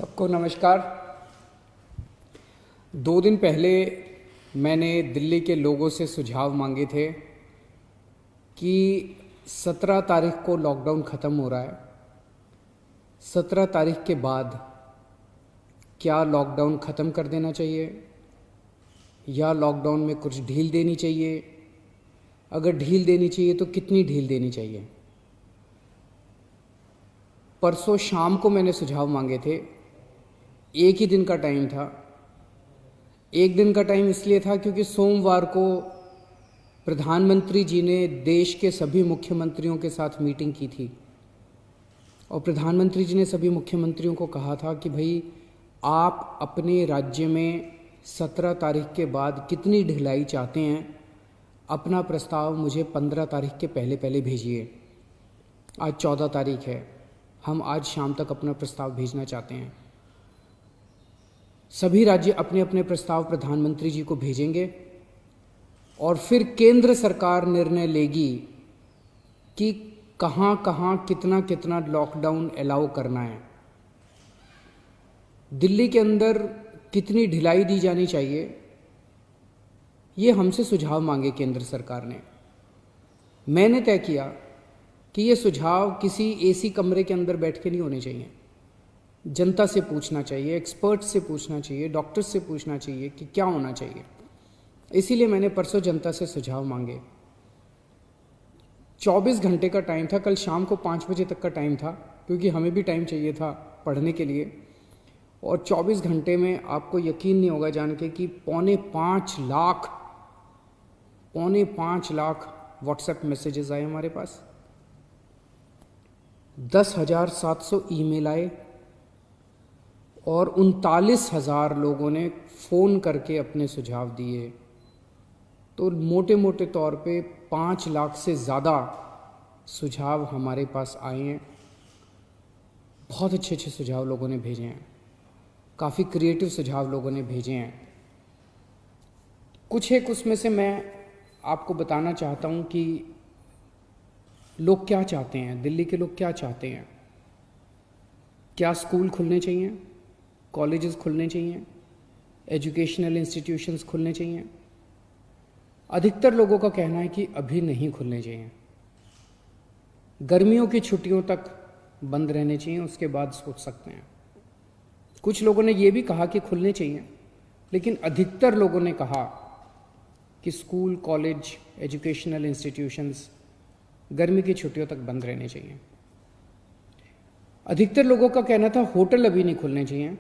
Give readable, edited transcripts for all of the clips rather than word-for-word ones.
सबको नमस्कार। 2 दिन पहले मैंने दिल्ली के लोगों से सुझाव मांगे थे कि 17 तारीख को लॉकडाउन ख़त्म हो रहा है। 17 तारीख के बाद क्या लॉकडाउन ख़त्म कर देना चाहिए या लॉकडाउन में कुछ ढील देनी चाहिए? अगर ढील देनी चाहिए तो कितनी ढील देनी चाहिए? परसों शाम को मैंने सुझाव मांगे थे। एक ही दिन का टाइम था। एक दिन का टाइम इसलिए था क्योंकि सोमवार को प्रधानमंत्री जी ने देश के सभी मुख्यमंत्रियों के साथ मीटिंग की थी और प्रधानमंत्री जी ने सभी मुख्यमंत्रियों को कहा था कि भाई आप अपने राज्य में 17 तारीख के बाद कितनी ढिलाई चाहते हैं, अपना प्रस्ताव मुझे 15 तारीख के पहले पहले भेजिए। आज 14 तारीख है, हम आज शाम तक अपना प्रस्ताव भेजना चाहते हैं। सभी राज्य अपने अपने प्रस्ताव प्रधानमंत्री जी को भेजेंगे और फिर केंद्र सरकार निर्णय लेगी कि कहाँ कहाँ कितना कितना लॉकडाउन अलाउ करना है, दिल्ली के अंदर कितनी ढिलाई दी जानी चाहिए। ये हमसे सुझाव मांगे केंद्र सरकार ने। मैंने तय किया कि ये सुझाव किसी एसी कमरे के अंदर बैठ के नहीं होने चाहिए। जनता से पूछना चाहिए, एक्सपर्ट से पूछना चाहिए, डॉक्टर से पूछना चाहिए कि क्या होना चाहिए। इसीलिए मैंने परसों जनता से सुझाव मांगे। 24 घंटे का टाइम था। कल शाम को 5 बजे तक का टाइम था क्योंकि हमें भी टाइम चाहिए था पढ़ने के लिए। और 24 घंटे में आपको यकीन नहीं होगा जान के कि 5.25 लाख व्हाट्सएप मैसेजेस आए हमारे पास, 10,700 ईमेल आए और 39,000 लोगों ने फ़ोन करके अपने सुझाव दिए। तो मोटे मोटे तौर पे 5 लाख से ज़्यादा सुझाव हमारे पास आए हैं। बहुत अच्छे अच्छे सुझाव लोगों ने भेजे हैं, काफ़ी क्रिएटिव सुझाव लोगों ने भेजे हैं। कुछ एक उसमें से मैं आपको बताना चाहता हूँ कि लोग क्या चाहते हैं, दिल्ली के लोग क्या चाहते हैं। क्या स्कूल खुलने चाहिए, कॉलेजेस खुलने चाहिए, एजुकेशनल इंस्टीट्यूशंस खुलने चाहिए? अधिकतर लोगों का कहना है कि अभी नहीं खुलने चाहिए, गर्मियों की छुट्टियों तक बंद रहने चाहिए, उसके बाद सोच सकते हैं। कुछ लोगों ने यह भी कहा कि खुलने चाहिए, लेकिन अधिकतर लोगों ने कहा कि स्कूल, कॉलेज, एजुकेशनल इंस्टीट्यूशंस गर्मी की छुट्टियों तक बंद रहने चाहिए। अधिकतर लोगों का कहना था होटल अभी नहीं खुलने चाहिए,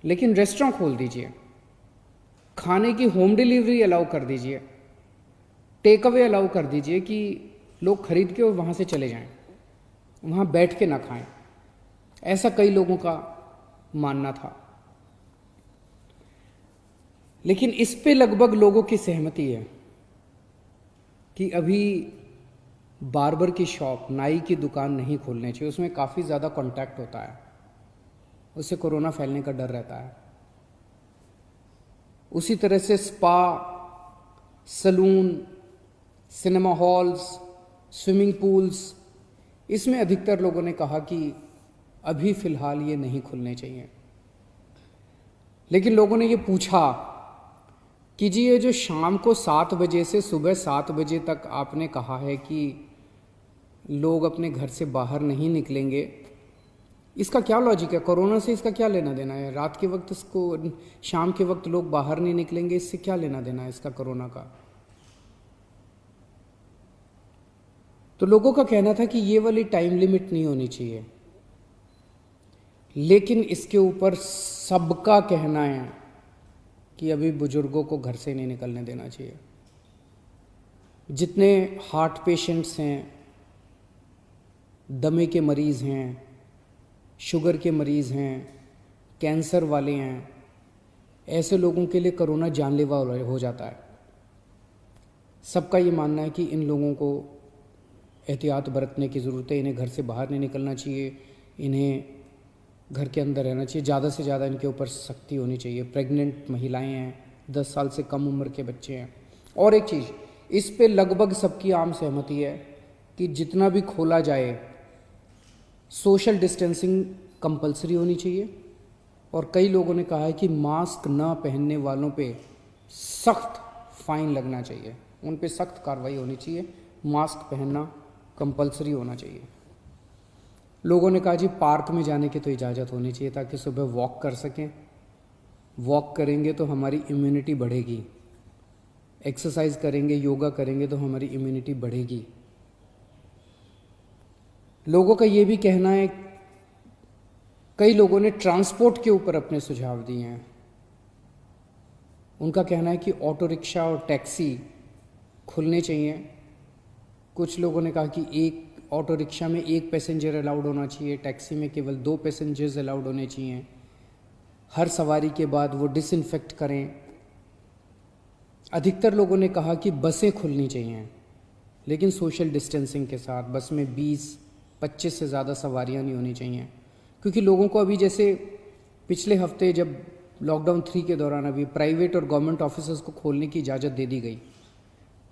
लेकिन रेस्टोरेंट खोल दीजिए, खाने की होम डिलीवरी अलाउ कर दीजिए, टेक अवे अलाउ कर दीजिए कि लोग खरीद के और वहाँ से चले जाएं, वहाँ बैठ के ना खाएं। ऐसा कई लोगों का मानना था। लेकिन इस पे लगभग लोगों की सहमति है कि अभी बार्बर की शॉप, नाई की दुकान नहीं खोलनी चाहिए। उसमें काफ़ी ज़्यादा कांटेक्ट होता है, उससे कोरोना फैलने का डर रहता है। उसी तरह से spa, salon, cinema halls, swimming pools, इसमें अधिकतर लोगों ने कहा कि अभी फ़िलहाल ये नहीं खुलने चाहिए। लेकिन लोगों ने ये पूछा कि जी ये जो शाम को 7 बजे से सुबह 7 बजे तक आपने कहा है कि लोग अपने घर से बाहर नहीं निकलेंगे, इसका क्या लॉजिक है? कोरोना से इसका क्या लेना देना है? रात के वक्त इसको, शाम के वक्त लोग बाहर नहीं निकलेंगे, इससे क्या लेना देना है इसका कोरोना का? तो लोगों का कहना था कि ये वाली टाइम लिमिट नहीं होनी चाहिए। लेकिन इसके ऊपर सबका कहना है कि अभी बुजुर्गों को घर से नहीं निकलने देना चाहिए। जितने हार्ट पेशेंट्स हैं, दमे के मरीज़ हैं, शुगर के मरीज़ हैं, कैंसर वाले हैं, ऐसे लोगों के लिए कोरोना जानलेवा हो जाता है। सबका ये मानना है कि इन लोगों को एहतियात बरतने की ज़रूरत है, इन्हें घर से बाहर नहीं निकलना चाहिए, इन्हें घर के अंदर रहना चाहिए, ज़्यादा से ज़्यादा इनके ऊपर सख्ती होनी चाहिए। प्रेग्नेंट महिलाएं हैं, 10 साल से कम उम्र के बच्चे हैं। और एक चीज़, इस पे लगभग सबकी आम सहमति है कि जितना भी खोला जाए सोशल डिस्टेंसिंग कंपलसरी होनी चाहिए, और कई लोगों ने कहा है कि मास्क न पहनने वालों पे सख्त फाइन लगना चाहिए, उन पे सख्त कार्रवाई होनी चाहिए, मास्क पहनना कंपलसरी होना चाहिए। लोगों ने कहा जी पार्क में जाने की तो इजाज़त होनी चाहिए ताकि सुबह वॉक कर सकें, वॉक करेंगे तो हमारी इम्यूनिटी बढ़ेगी, एक्सरसाइज करेंगे, योगा करेंगे तो हमारी इम्यूनिटी बढ़ेगी। लोगों का ये भी कहना है, कई लोगों ने ट्रांसपोर्ट के ऊपर अपने सुझाव दिए हैं। उनका कहना है कि ऑटो रिक्शा और टैक्सी खुलने चाहिए। कुछ लोगों ने कहा कि एक ऑटो रिक्शा में 1 पैसेंजर अलाउड होना चाहिए, टैक्सी में केवल 2 पैसेंजर्स अलाउड होने चाहिए, हर सवारी के बाद वो डिसइंफेक्ट करें। अधिकतर लोगों ने कहा कि बसें खुलनी चाहिए, लेकिन सोशल डिस्टेंसिंग के साथ। बस में 20-25 से ज़्यादा सवारियां नहीं होनी चाहिए, क्योंकि लोगों को अभी, जैसे पिछले हफ्ते जब लॉकडाउन 3 के दौरान अभी प्राइवेट और गवर्नमेंट ऑफिसेज को खोलने की इजाज़त दे दी गई,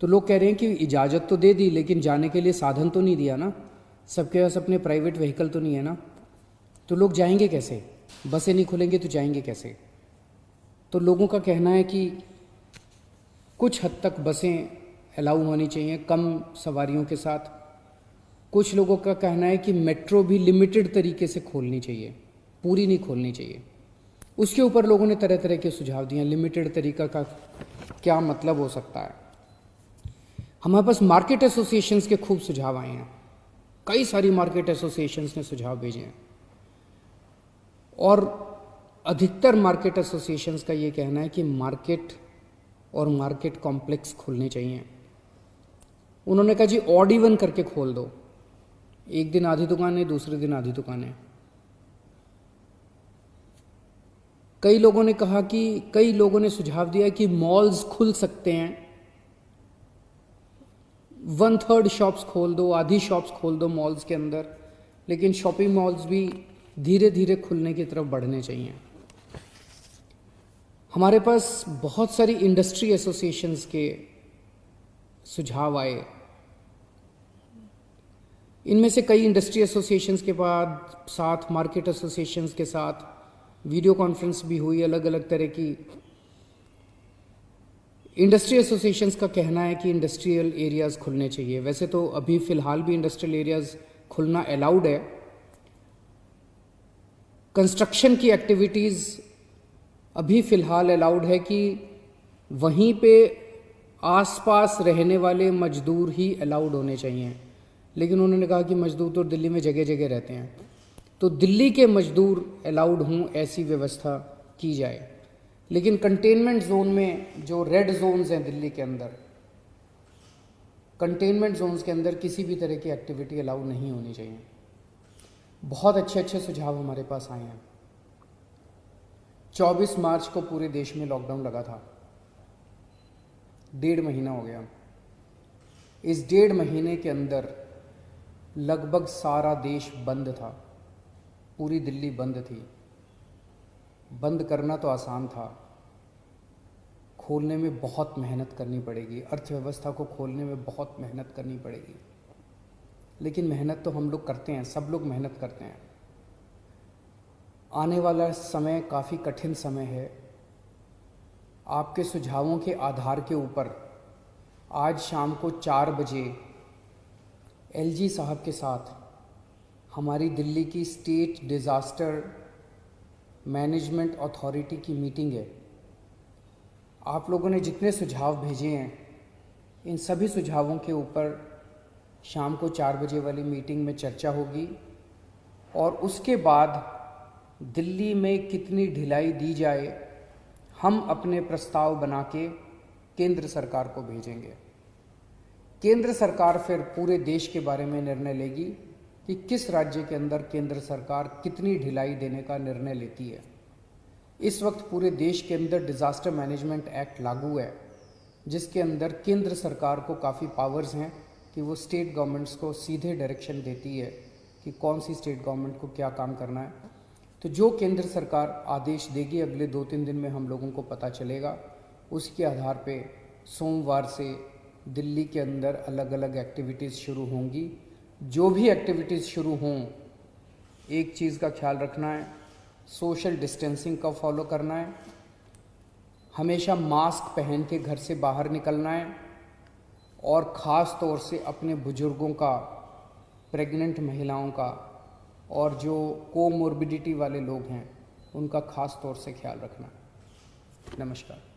तो लोग कह रहे हैं कि इजाज़त तो दे दी लेकिन जाने के लिए साधन तो नहीं दिया ना, सबके पास अपने प्राइवेट व्हीकल तो नहीं है ना, तो लोग जाएंगे कैसे? बसें नहीं खुलेंगे तो जाएंगे कैसे? तो लोगों का कहना है कि कुछ हद तक बसें अलाउ होनी चाहिए कम सवारियों के साथ। कुछ लोगों का कहना है कि मेट्रो भी लिमिटेड तरीके से खोलनी चाहिए, पूरी नहीं खोलनी चाहिए। उसके ऊपर लोगों ने तरह तरह के सुझाव दिए। लिमिटेड तरीका का क्या मतलब हो सकता है? हमारे पास मार्केट एसोसिएशंस के खूब सुझाव आए हैं, कई सारी मार्केट एसोसिएशंस ने सुझाव भेजे हैं, और अधिकतर मार्केट एसोसिएशंस का ये कहना है कि मार्केट और मार्केट कॉम्प्लेक्स खुलने चाहिए। उन्होंने कहा जी ऑड इवन करके खोल दो, एक दिन आधी दुकानें, दूसरे दिन आधी दुकानें। कई लोगों ने कहा कि, कई लोगों ने सुझाव दिया कि मॉल्स खुल सकते हैं, 1/3 शॉप्स खोल दो, आधी शॉप्स खोल दो मॉल्स के अंदर, लेकिन शॉपिंग मॉल्स भी धीरे धीरे खुलने की तरफ बढ़ने चाहिए। हमारे पास बहुत सारी इंडस्ट्री एसोसिएशंस के सुझाव आए। इनमें से कई इंडस्ट्री एसोसिएशंस के बाद साथ मार्केट एसोसिएशंस के साथ वीडियो कॉन्फ्रेंस भी हुई, अलग अलग तरह की। इंडस्ट्री एसोसिएशंस का कहना है कि इंडस्ट्रियल एरियाज़ खुलने चाहिए। वैसे तो अभी फ़िलहाल भी इंडस्ट्रियल एरियाज़ खुलना अलाउड है। कंस्ट्रक्शन की एक्टिविटीज़ अभी फ़िलहाल अलाउड है कि वहीं पे आसपास रहने वाले मजदूर ही अलाउड होने चाहिए, लेकिन उन्होंने कहा कि मजदूर तो दिल्ली में जगह जगह रहते हैं, तो दिल्ली के मजदूर अलाउड हों ऐसी व्यवस्था की जाए। लेकिन कंटेनमेंट जोन में, जो रेड जोन्स हैं दिल्ली के अंदर, कंटेनमेंट जोन्स के अंदर किसी भी तरह की एक्टिविटी अलाउ नहीं होनी चाहिए। बहुत अच्छे अच्छे सुझाव हमारे पास आए हैं। 24 मार्च को पूरे देश में लॉकडाउन लगा था, 1.5 महीना हो गया। इस 1.5 महीने के अंदर लगभग सारा देश बंद था, पूरी दिल्ली बंद थी। बंद करना तो आसान था, खोलने में बहुत मेहनत करनी पड़ेगी, अर्थव्यवस्था को खोलने में बहुत मेहनत करनी पड़ेगी। लेकिन मेहनत तो हम लोग करते हैं, सब लोग मेहनत करते हैं। आने वाला समय काफ़ी कठिन समय है। आपके सुझावों के आधार के ऊपर आज शाम को 4 बजे एलजी साहब के साथ हमारी दिल्ली की स्टेट डिज़ास्टर मैनेजमेंट अथॉरिटी की मीटिंग है। आप लोगों ने जितने सुझाव भेजे हैं, इन सभी सुझावों के ऊपर शाम को 4 बजे वाली मीटिंग में चर्चा होगी, और उसके बाद दिल्ली में कितनी ढिलाई दी जाए, हम अपने प्रस्ताव बना के केंद्र सरकार को भेजेंगे। केंद्र सरकार फिर पूरे देश के बारे में निर्णय लेगी कि किस राज्य के अंदर केंद्र सरकार कितनी ढिलाई देने का निर्णय लेती है। इस वक्त पूरे देश के अंदर डिज़ास्टर मैनेजमेंट एक्ट लागू है, जिसके अंदर केंद्र सरकार को काफ़ी पावर्स हैं कि वो स्टेट गवर्नमेंट्स को सीधे डायरेक्शन देती है कि कौन सी स्टेट गवर्नमेंट को क्या काम करना है। तो जो केंद्र सरकार आदेश देगी, अगले 2-3 दिन में हम लोगों को पता चलेगा। उसके आधार पे सोमवार से दिल्ली के अंदर अलग अलग एक्टिविटीज़ शुरू होंगी। जो भी एक्टिविटीज़ शुरू हों एक चीज़ का ख्याल रखना है, सोशल डिस्टेंसिंग का फॉलो करना है, हमेशा मास्क पहन के घर से बाहर निकलना है, और ख़ास तौर से अपने बुज़ुर्गों का, प्रेग्नेंट महिलाओं का और जो कोमोर्बिडिटी वाले लोग हैं उनका ख़ास तौर से ख्याल रखना। नमस्कार।